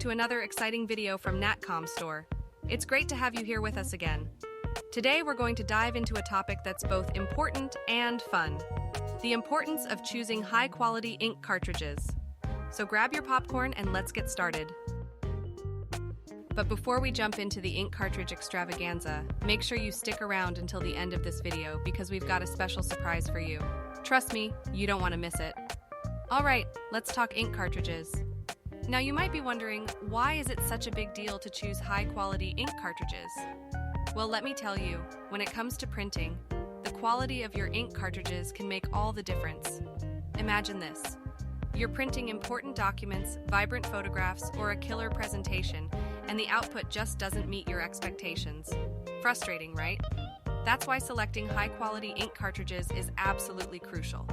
to another exciting video from Natcom Store. It's great to have you here with us again. Today we're going to dive into a topic that's both important and fun. The importance of choosing high-quality ink cartridges. So grab your popcorn and let's get started. But before we jump into the ink cartridge extravaganza, make sure you stick around until the end of this video because we've got a special surprise for you. Trust me, you don't want to miss it. Alright, let's talk ink cartridges. Now you might be wondering, why is it such a big deal to choose high-quality ink cartridges? Well, let me tell you, when it comes to printing, the quality of your ink cartridges can make all the difference. Imagine this. You're printing important documents, vibrant photographs, or a killer presentation, and the output just doesn't meet your expectations. Frustrating, right? That's why selecting high-quality ink cartridges is absolutely crucial.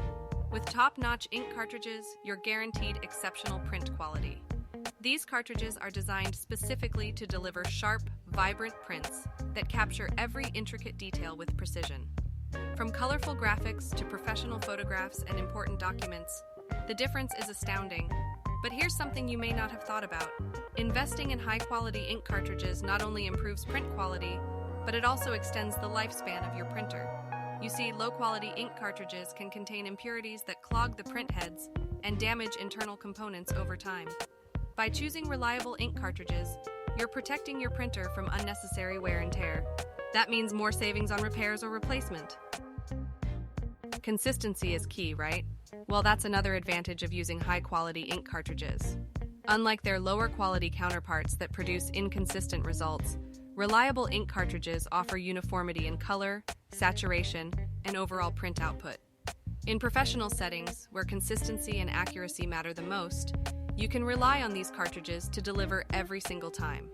With top-notch ink cartridges, you're guaranteed exceptional print quality. These cartridges are designed specifically to deliver sharp, vibrant prints that capture every intricate detail with precision. From colorful graphics to professional photographs and important documents, the difference is astounding. But here's something you may not have thought about. Investing in high-quality ink cartridges not only improves print quality, but it also extends the lifespan of your printer. You see, low-quality ink cartridges can contain impurities that clog the print heads and damage internal components over time. By choosing reliable ink cartridges, you're protecting your printer from unnecessary wear and tear. That means more savings on repairs or replacement. Consistency is key, right? Well, that's another advantage of using high-quality ink cartridges. Unlike their lower-quality counterparts that produce inconsistent results, reliable ink cartridges offer uniformity in color, saturation, and overall print output. In professional settings, where consistency and accuracy matter the most, you can rely on these cartridges to deliver every single time.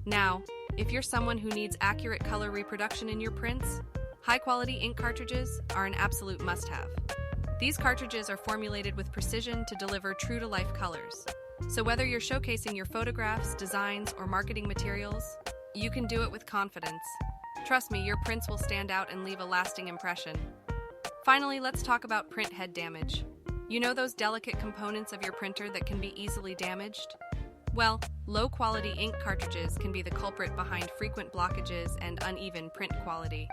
Now, if you're someone who needs accurate color reproduction in your prints, high-quality ink cartridges are an absolute must-have. These cartridges are formulated with precision to deliver true-to-life colors. So whether you're showcasing your photographs, designs, or marketing materials, you can do it with confidence. Trust me, your prints will stand out and leave a lasting impression. Finally, let's talk about print head damage. You know those delicate components of your printer that can be easily damaged? Well, low-quality ink cartridges can be the culprit behind frequent blockages and uneven print quality.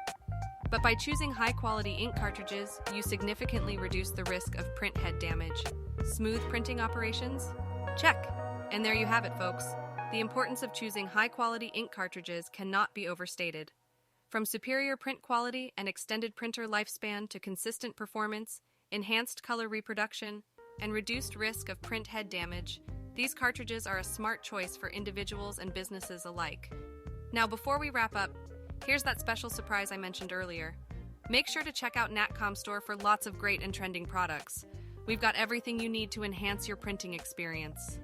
But by choosing high-quality ink cartridges, you significantly reduce the risk of print head damage. Smooth printing operations? Check! And there you have it, folks. The importance of choosing high-quality ink cartridges cannot be overstated. From superior print quality and extended printer lifespan to consistent performance, enhanced color reproduction, and reduced risk of print head damage, these cartridges are a smart choice for individuals and businesses alike. Now, before we wrap up, here's that special surprise I mentioned earlier. Make sure to check out Natcom Store for lots of great and trending products. We've got everything you need to enhance your printing experience.